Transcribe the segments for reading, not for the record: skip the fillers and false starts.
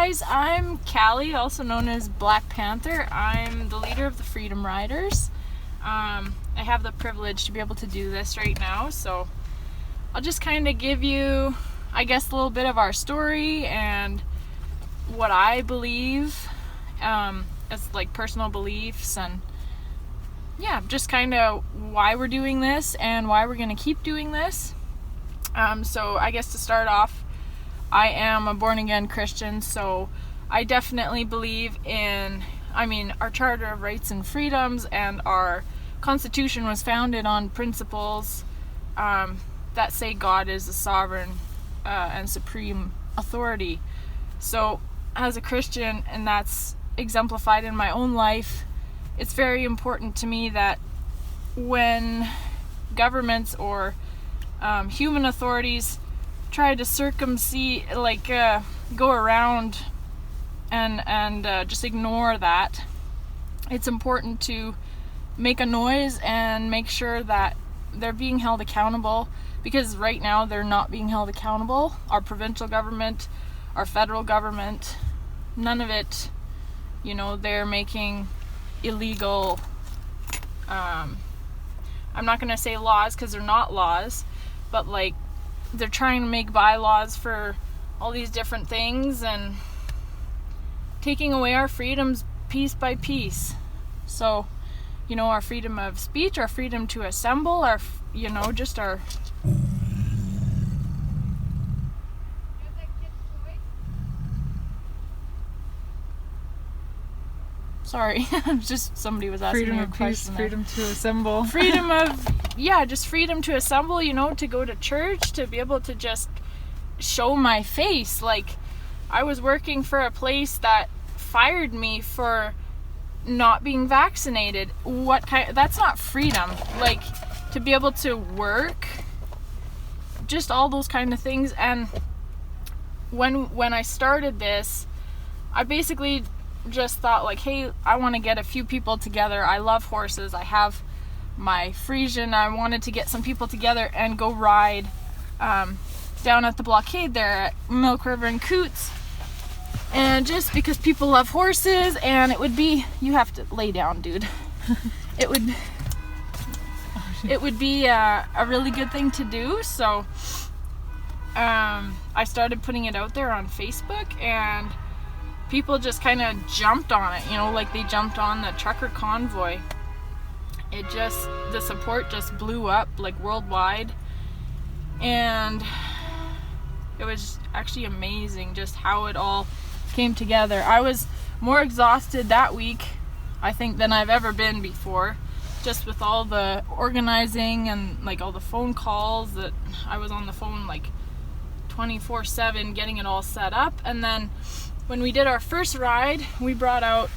guys, I'm Callie, also known as Black Panther. I'm the leader of the Freedom Riders. I have the privilege to be able to do this right now, so I'll just kind of give you, I guess, a little bit of our story and what I believe as like personal beliefs, and yeah, just kind of why we're doing this and why we're going to keep doing this. So I guess to start off, I am a born-again Christian, so I definitely believe in, our Charter of Rights and Freedoms, and our Constitution was founded on principles that say God is the sovereign and supreme authority. So as a Christian, and that's exemplified in my own life, it's very important to me that when governments or human authorities try to go around and just ignore that, it's important to make a noise and make sure that they're being held accountable, because right now they're not being held accountable. Our provincial government, our federal government, none of it, they're making illegal, I'm not going to say laws because they're not laws, but they're trying to make bylaws for all these different things and taking away our freedoms piece by piece. So, our freedom of speech, our freedom to assemble, Sorry, just somebody was asking freedom me a of question. Peace, freedom to assemble. Freedom to assemble, to go to church, to be able to just show my face. I was working for a place that fired me for not being vaccinated. That's not freedom. To be able to work, just all those kind of things. And when I started this, I basically just thought hey, I want to get a few people together. I love horses. I have my Friesian. I wanted to get some people together and go ride down at the blockade there at Milk River and Coots. And just because people love horses, and it would be, you have to lay down, dude. it would be a really good thing to do. So I started putting it out there on Facebook, and people just kind of jumped on it, they jumped on the trucker convoy. The support just blew up worldwide, and it was actually amazing just how it all came together. I was more exhausted that week, I think, than I've ever been before, just with all the organizing and all the phone calls that I was on the phone 24/7 getting it all set up. And then when we did our first ride, we brought out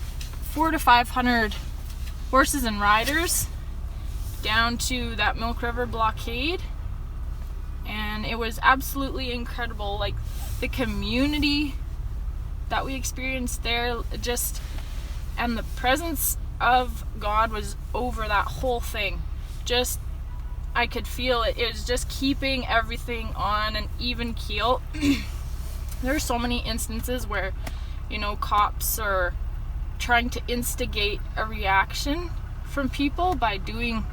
400 to 500 horses and riders down to that Milk River blockade, and it was absolutely incredible. The community that we experienced there, and the presence of God was over that whole thing. I could feel it. It was just keeping everything on an even keel. There are so many instances where, cops are trying to instigate a reaction from people by doing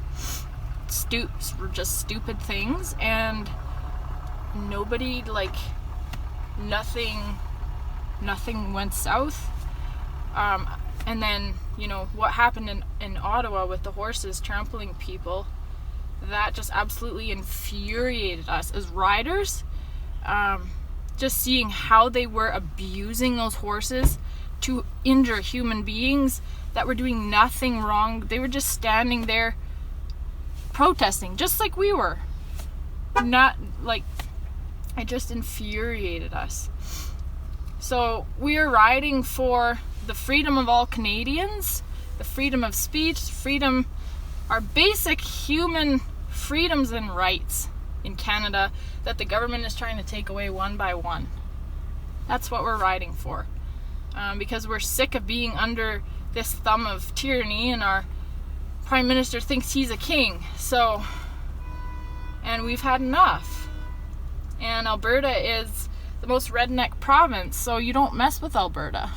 stupid things, and nobody, nothing went south. And then, what happened in Ottawa with the horses trampling people, that just absolutely infuriated us as riders. Just seeing how they were abusing those horses to injure human beings that were doing nothing wrong. They were just standing there protesting, just like we were. It just infuriated us. So we are riding for the freedom of all Canadians, the freedom of speech, freedom, our basic human freedoms and rights in Canada that the government is trying to take away one by one. That's what we're riding for. Because we're sick of being under this thumb of tyranny, and our Prime Minister thinks he's a king. And we've had enough. And Alberta is the most redneck province, so you don't mess with Alberta.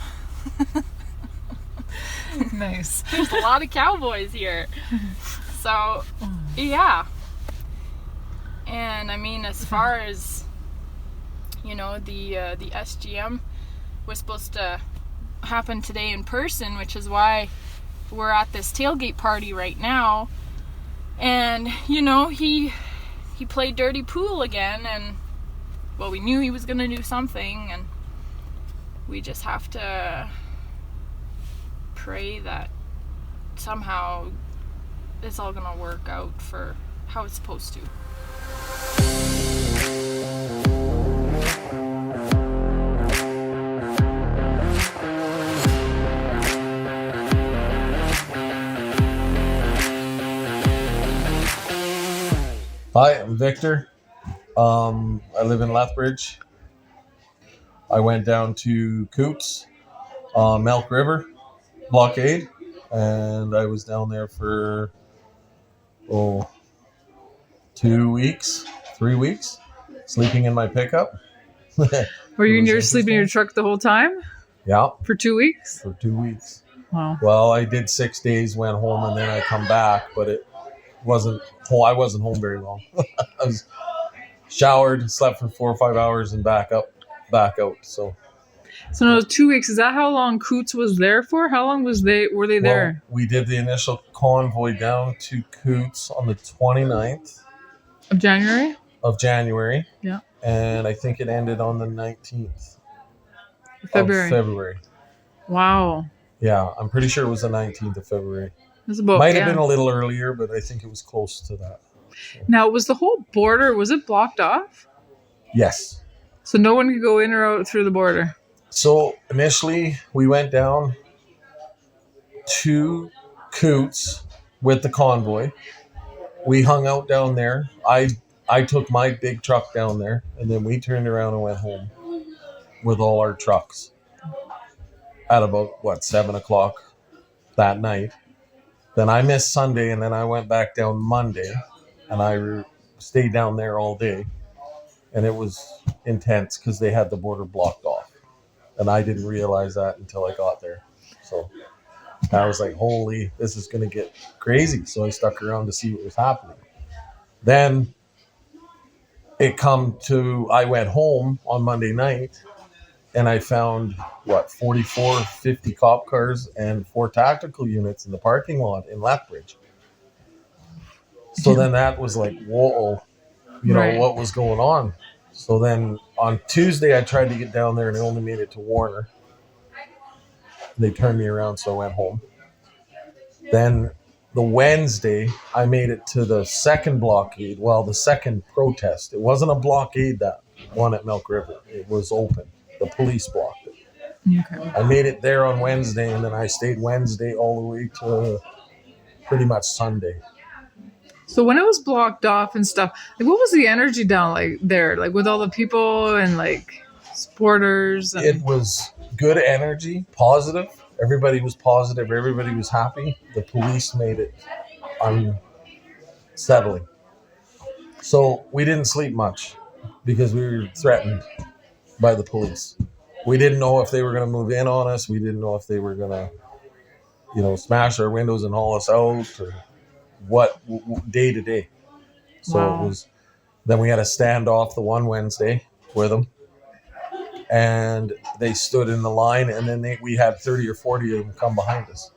Nice. There's a lot of cowboys here. So, yeah. And I mean, as far as, you know, the SGM was supposed to happen today in person, which is why we're at this tailgate party right now. And, you know, he played dirty pool again, and, well, we knew he was going to do something, and we just have to pray that somehow it's all going to work out for how it's supposed to. Hi, I'm Victor. I live in Lethbridge. I went down to Coots on Milk River blockade, and I was down there for 2 weeks, 3 weeks, sleeping in my pickup. Were you It was near sleeping in your truck the whole time Yeah, for 2 weeks? for 2 weeks. Wow. Well, I did 6 days, went home, and then I come back, but I wasn't home very long. I was showered, slept for 4 or 5 hours, and back out. So No, 2 weeks. Is that how long Coots was there for? How long were they there? Well, we did the initial convoy down to Coots on the 29th Of January? of January. Yeah. And I think it ended on the 19th February. of February. Wow. Yeah, I'm pretty sure it was the 19th of February. That's about, Might have been a little earlier, but I think it was close to that. Now, was the whole border, was it blocked off? Yes. So no one could go in or out through the border? So initially, we went down to Coots with the convoy. We hung out down there. I took my big truck down there, and then we turned around and went home with all our trucks at about, 7 o'clock that night. Then I missed Sunday, and then I went back down Monday, and I stayed down there all day. And it was intense because they had the border blocked off. And I didn't realize that until I got there. So I was like, holy, this is going to get crazy. So I stuck around to see what was happening. Then I went home on Monday night, and I found, 44, 50 cop cars and 4 tactical units in the parking lot in Lethbridge. So then that was like, whoa, Right. what was going on? So then on Tuesday, I tried to get down there, and I only made it to Warner. They turned me around, so I went home. Then the Wednesday, I made it to the second blockade. Well, the second protest. It wasn't a blockade, that one at Milk River. It was open. The police blocked it. Okay. I made it there on Wednesday, and then I stayed Wednesday all the way to pretty much Sunday. So when it was blocked off and stuff, like what was the energy down like there? Like with all the people and like supporters? And... It was good energy, positive. Everybody was positive. Everybody was happy. The police made it unsettling. So we didn't sleep much because we were threatened by the police. We didn't know if they were going to move in on us. We didn't know if they were going to, smash our windows and haul us out, or what, day to day. So Wow. It was. Then we had a standoff the one Wednesday with them. And they stood in the line, and then we had 30 or 40 of them come behind us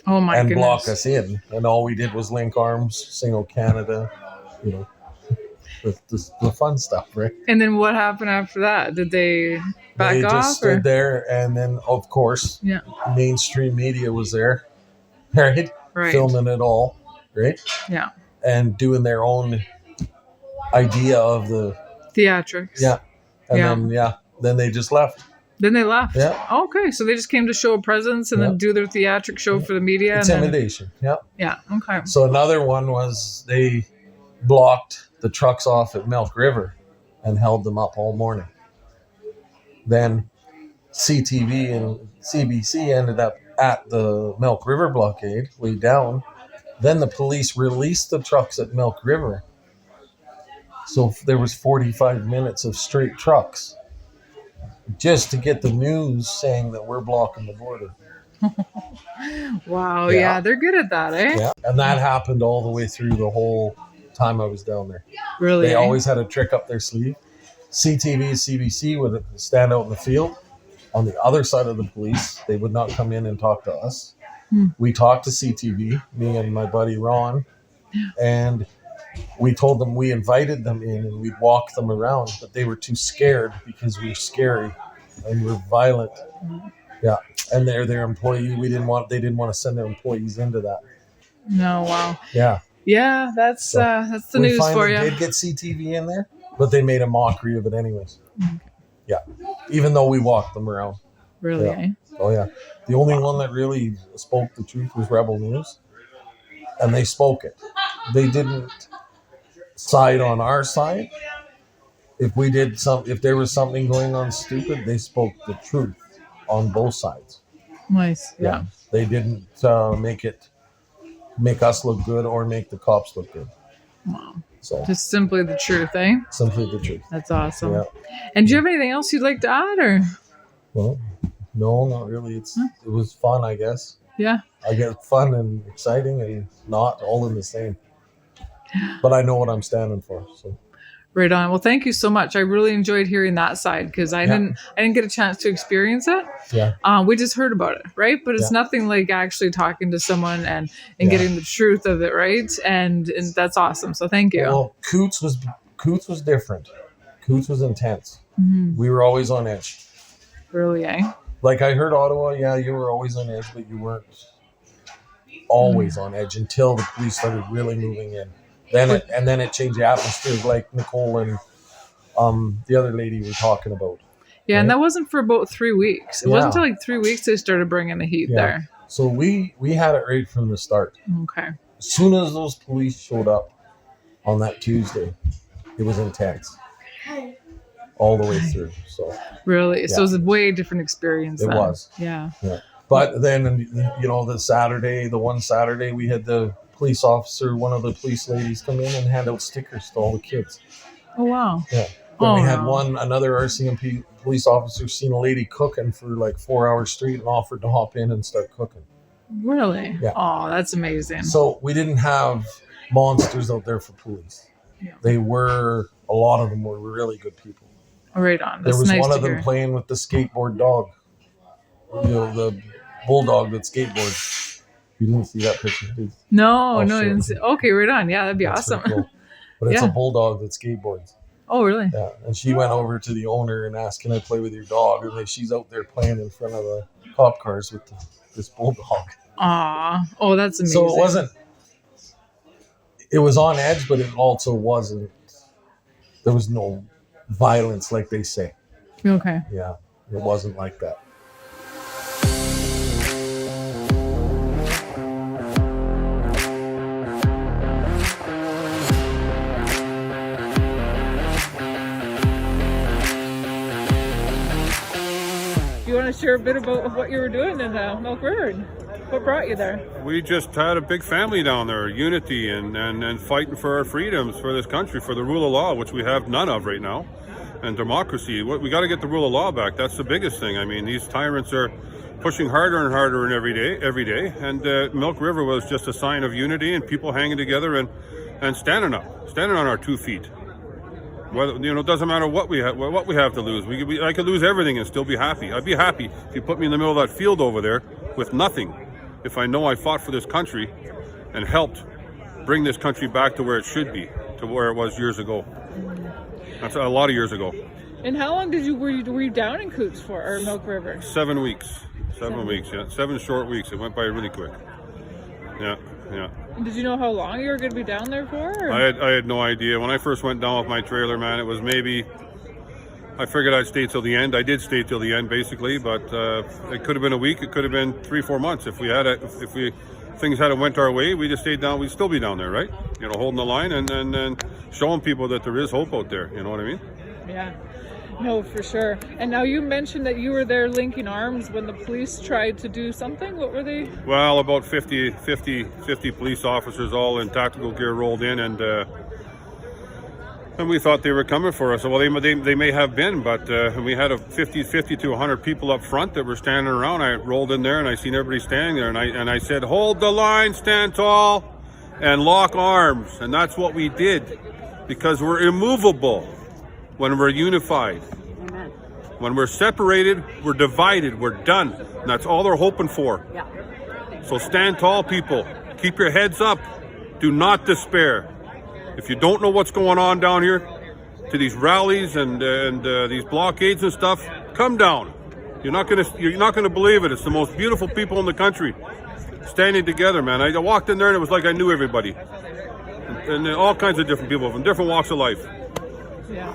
Oh my and goodness. block us in. And all we did was link arms, single Canada, the fun stuff, right? And then what happened after that? Did they back They off? just stood or? there, and then, of course, Yeah. mainstream media was there, right? Right. Filming it all, right? Yeah. And doing their own idea of the, Theatrics. yeah. And Yeah. then they just left. Then they left. Yeah. Okay. So they just came to show a presence and Yeah. then do their theatric show for the media. And then, Intimidation, yeah. yeah. Okay. So another one was they blocked the trucks off at Milk River and held them up all morning. Then CTV and CBC ended up at the Milk River blockade, way down. Then the police released the trucks at Milk River So there was 45 minutes of straight trucks just to get the news saying that we're blocking the border. Wow. Yeah. Yeah, they're good at that, eh? Yeah, and that happened all the way through the whole time I was down there. Really. They eh? always had a trick up their sleeve. CTV, CBC would stand out in the field on the other side of the police. They would not come in and talk to us. We talked to CTV, me and my buddy Ron, and we told them we invited them in and we'd walk them around, but they were too scared because we were scary and we're violent. Yeah, and they're their employee. They didn't want to send their employees into that. No. Wow. Yeah, Yeah, that's the we news for finally you. did get CTV in there, but they made a mockery of it anyways. Yeah, even though we walked them around. Really. Yeah. Eh? Oh yeah, the only one that really spoke the truth was Rebel News, and they spoke it. They didn't side on our side. If there was something going on stupid, they spoke the truth on both sides. Nice. Yeah. They didn't make us look good or make the cops look good. Wow. So Just simply the truth, eh? simply the truth. That's awesome. Yeah. And do you have anything else you'd like to add, or? Well, no, not really. It was fun, I guess. Yeah. I get fun and exciting and not all in the same. But I know what I'm standing for. So Right on. Well, thank you so much. I really enjoyed hearing that side because I didn't get a chance to experience it. yeah, We just heard about it, right? But it's Yeah. nothing like actually talking to someone and Yeah. getting the truth of it, right? And that's awesome. So thank you. well, Coots was different. Coots was intense. Mhm. We were always on edge. Really, eh? Like I heard Ottawa, yeah, you were always on edge, but you weren't always on edge until the police started really moving in. Then it changed the atmosphere, like Nicole and the other lady we're talking about. Yeah, and Right. that wasn't for about 3 weeks. It Yeah. wasn't until like 3 weeks they started bringing the heat Yeah. there. So we had it right from the start. Okay. As soon as those police showed up on that Tuesday, it was intense all the way through. So Really? So Yeah. it was a way different experience It then. was. Yeah. But then, the one Saturday, we had the police officer, one of the police ladies come in and hand out stickers to all the kids. Oh, wow. Yeah. Then we had wow. another RCMP police officer seen a lady cooking for like 4 hours straight and offered to hop in and start cooking. Really? Yeah. Oh, that's amazing. So we didn't have monsters out there for police. Yeah. A lot of them were really good people. Right on. There That's was nice one to of them hear. playing with the skateboard dog. The bulldog that skateboards. You didn't see that picture, did you? No, Oh, no, I sure. didn't see. Okay, right on. Yeah, that'd be That's awesome. pretty cool. But it's Yeah. a bulldog that skateboards. Oh, really? Yeah. And she went over to the owner and asked, "Can I play with your dog?" And she's out there playing in front of the cop cars with this bulldog. Aw. Oh, that's amazing. So it was on edge, but it also wasn't. There was no violence like they say. Okay. Yeah. It wasn't like that. Do you want to share a bit about what you were doing in Milk River? What brought you there? We just had a big family down there, unity and fighting for our freedoms for this country, for the rule of law, which we have none of right now, and democracy. We got to get the rule of law back. That's the biggest thing. I mean, these tyrants are pushing harder and harder and every day. And Milk River was just a sign of unity and people hanging together and standing on our 2 feet. Whether, it doesn't matter what we have to lose. I could lose everything and still be happy. I'd be happy if you put me in the middle of that field over there with nothing. If I know I fought for this country and helped bring this country back to where it should be, to where it was years ago. That's a lot of years ago. And how long were you down in Coots for, or Milk River? 7 weeks. 7 weeks, yeah. 7 short weeks. It went by really quick. Yeah. Did you know how long you were going to be down there for? Or? I had no idea. When I first went down with my trailer, man, it was maybe... I figured I'd stay till the end. I did stay till the end, basically, but it could have been a week. It could have been 3-4 months. If things hadn't went our way, we'd have stayed down. We'd still be down there, right? Holding the line and showing people that there is hope out there. You know what I mean? Yeah. No, for sure. And now you mentioned that you were there linking arms when the police tried to do something. What were they? Well, about 50 police officers all in tactical gear rolled in, and And we thought they were coming for us. Well, they may have been, but we had 50 to 100 people up front that were standing around. I rolled in there and I seen everybody standing there, and I said, hold the line, stand tall, and lock arms. And that's what we did, because we're immovable when we're unified. Amen. When we're separated, we're divided, we're done. And that's all they're hoping for. Yeah. So stand tall, people. Keep your heads up. Do not despair. If you don't know what's going on down here to these rallies and these blockades and stuff, come down. You're not gonna believe it. It's the most beautiful people in the country standing together, man. I walked in there and it was like I knew everybody, and all kinds of different people from different walks of life. Yeah.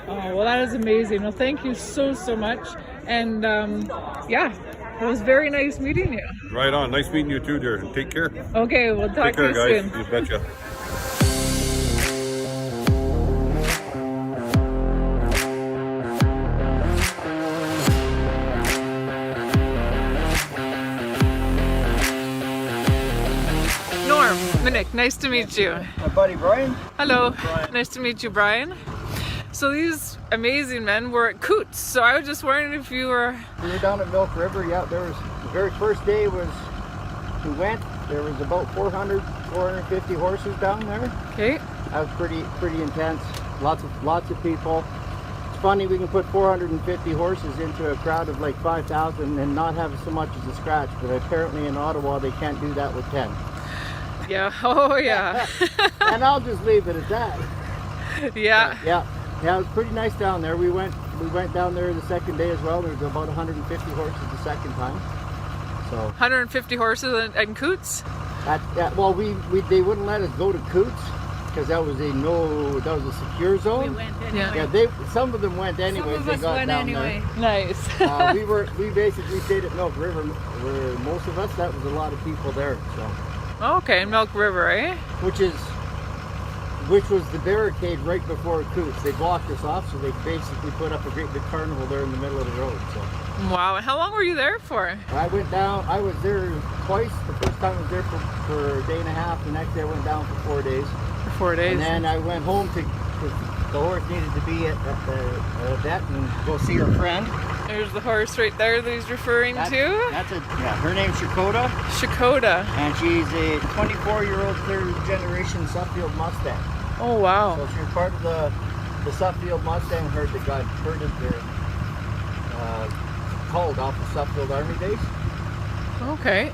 Oh, well, that is amazing. Well, thank you so much. And yeah, it was very nice meeting you. Right on. Nice meeting you too, dear. And take care. Okay, we'll talk Take care, to you guys. soon. You betcha. Norm, Minnick, nice to meet you. My buddy Brian. Hello, nice to meet you, Brian. So these amazing men were at Coots, so I was just wondering if you were... We were down at Milk River. Yeah, there was the very first day we went. There was about 450 horses down there. Okay. That was pretty intense. Lots of people. It's funny, we can put 450 horses into a crowd of like 5,000 and not have so much as a scratch. But apparently in Ottawa they can't do that with 10. Yeah, oh yeah. And I'll just leave it at that. Yeah. Yeah, it was pretty nice down there. We went down there the second day as well. There was about 150 horses the second time. So 150 horses and Coots? well, they wouldn't let us go to Coots because that was a secure zone. We went Yeah. anyway. Yeah, some of them went anyway. Some of us went anyway. Nice. There. We basically stayed at Milk River. Where most of us, that was a lot of people there. So Okay, Milk River, eh? which was the barricade right before Coots. They blocked us off, so they basically put up a great big carnival there in the middle of the road. So Wow, and how long were you there for? I went down. I was there twice. The first time I was there for a day and a half. The next day I went down for 4 days. For 4 days. And then I went home because the horse needed to be at the vet and go see her friend. There's the horse right there that he's referring to. Her name's Shakota, Shakota. and she's a 24-year-old third-generation Suffield Mustang. Oh, wow. So she was part of the Suffield Mustang herd that got herded there, called off the Suffield Army base. Okay.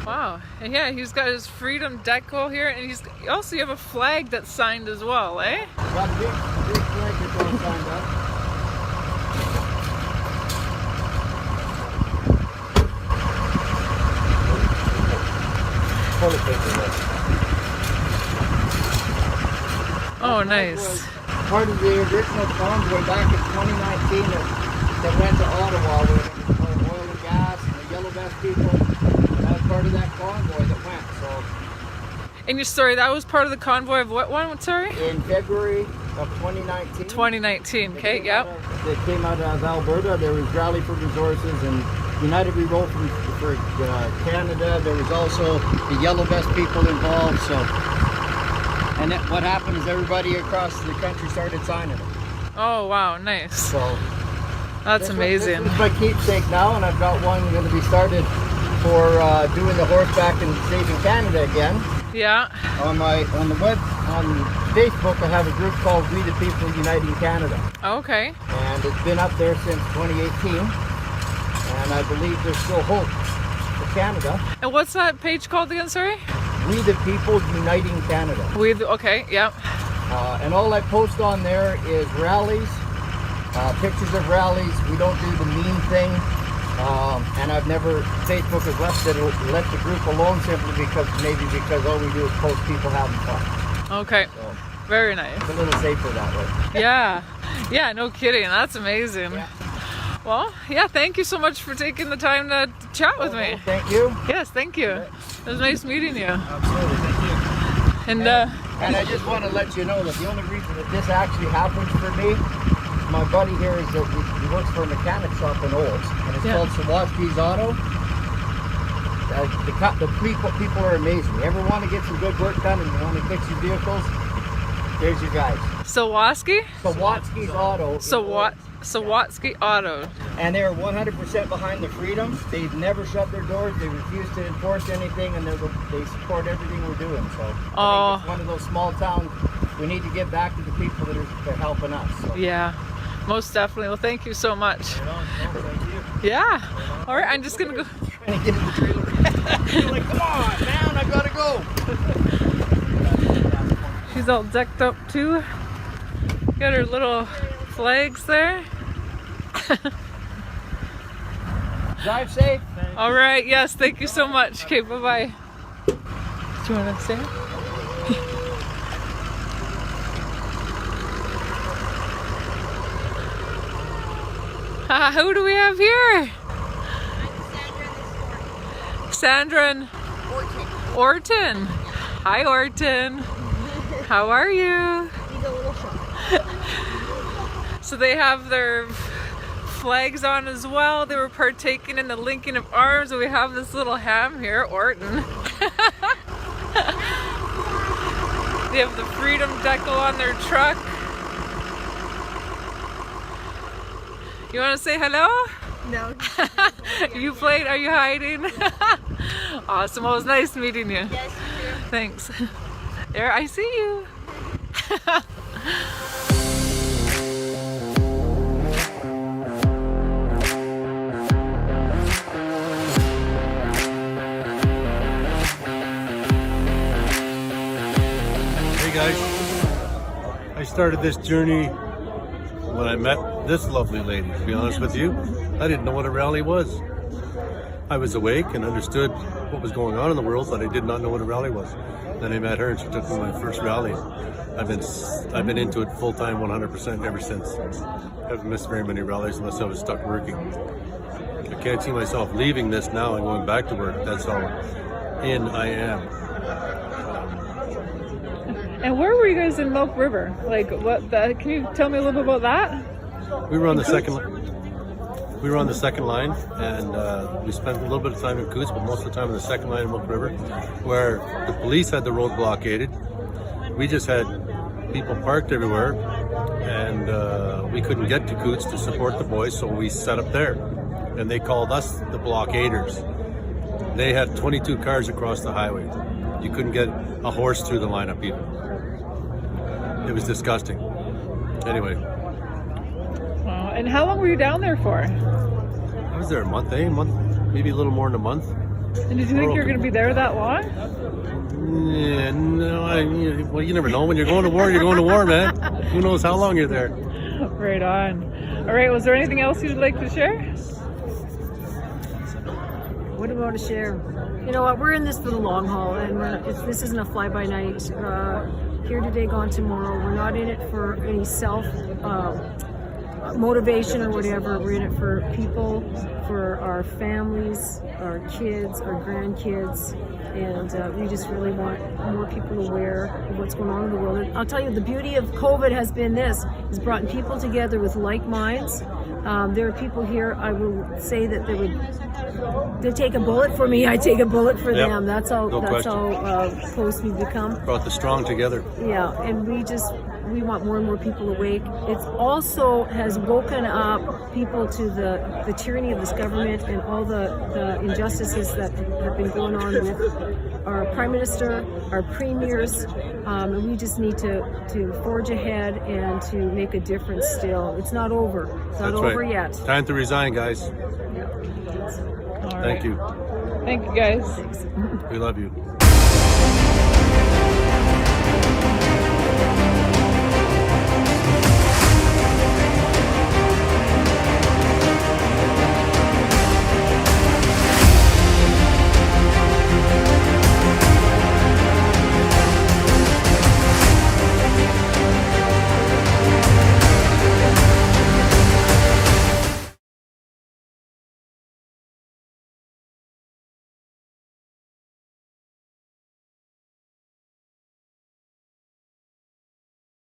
Wow. And yeah, he's got his Freedom Deco here, and you have a flag that's signed as well, eh? Got a big flag that's all signed up. Oh, Was nice. part of the original convoy back in 2019 that went to Ottawa with oil and gas and the Yellow Vest people. That was part of that convoy that went. So And that was part of the convoy of what one? Sorry? in February of 2019. 2019. Okay, yep. That came out of Alberta. There was Rally for Resources and United We Roll for Canada. There was also the Yellow Vest people involved. So, and what happened is everybody across the country started signing it. Oh, wow, nice. So That's this amazing. This is my keepsake now, and I've got one going to be started for doing the horseback and saving Canada again. Yeah. On Facebook, I have a group called We the People Uniting Canada. Okay. And it's been up there since 2018, and I believe there's still hope for Canada. And what's that page called again, sorry? We the People Uniting Canada. Okay, yep. And all I post on there is rallies, pictures of rallies. We don't do the mean thing, and Facebook has left the group alone simply because all we do is post people having fun. Okay. So Very nice. it's a little safer that way. Yeah. Yeah, no kidding. That's amazing. Yeah. Well, yeah, thank you so much for taking the time to chat with me. Thank you. Yes, thank you. It was nice meeting you. Absolutely, thank you. And And I just want to let you know that the only reason that this actually happens for me, my buddy here is that he works for a mechanic shop in Olds, and it's called Sawatsky's Auto. The people are amazing. You ever want to get some good work done and you want to fix your vehicles? There's your guys. Sawatsky? Sawatsky's Auto. Sawatsky Auto. And they're 100% behind the freedom. They've never shut their doors. They refuse to enforce anything, and they support everything we're doing. So I think it's one of those small towns. We need to give back to the people that are helping us. So. Yeah, most definitely. Well, thank you so much. Thank you. Yeah. All right, I'm just gonna go. Trying to get in the trailer. You're like, come on, man, I gotta go. She's all decked up too. Got her little flags there. Drive safe. All right. Yes. Thank you so much. Okay. Bye bye. Do you want to say it? Who do we have here? Sandra and Orton. Hi, Orton. How are you? So they have their flags on as well. They were partaking in the linking of arms, and we have this little ham here, Orton. They have the Freedom decal on their truck. You want to say hello? No. You played? Are you hiding? Awesome. Well, it was nice meeting you. Yes, you do. Thanks. There, I see you. Hey guys, I started this journey when I met this lovely lady. To be honest with you, I didn't know what a rally was. I was awake and understood what was going on in the world, but I did not know what a rally was. Then I met her and she took me to my first rally. I've been into it full time 100% ever since. I haven't missed very many rallies unless I was stuck working. I can't see myself leaving this now and going back to work. That's how in I am. And where were you guys in Milk River? Like, can you tell me a little bit about that? We were on the second line, and we spent a little bit of time in Coutts, but most of the time on the second line in Milk River, where the police had the road blockaded. We just had people parked everywhere, and we couldn't get to Coutts to support the boys, so we set up there. And they called us the blockaders. They had 22 cars across the highway. You couldn't get a horse through the line of people. It was disgusting. Anyway. Wow. And how long were you down there for? I was there a month, maybe a little more than a month. And did you think you were going to be there that long? Yeah, no, well, you never know. When you're going to war, man. Who knows how long you're there? Right on. All right, was there anything else you'd like to share? What do I want to share? You know what? We're in this for the long haul, and this isn't a fly-by-night. Here today, gone tomorrow. We're not in it for any self motivation or whatever. We're in it for people, for our families, our kids, our grandkids, and we just really want more people aware of what's going on in the world. And I'll tell you, the beauty of COVID has been this: has brought people together with like minds. There are people here, I will say that they take a bullet for me, I take a bullet for them. That's how close we've become. Brought the strong together. Yeah, and we want more and more people awake. It also has woken up people to the tyranny of this government and all the injustices that have been going on with our Prime Minister, our premiers, and we just need to forge ahead and to make a difference still. It's not over. It's not over yet. Time to resign, guys. All Thank right. you. Thank you, guys. Thanks. We love you.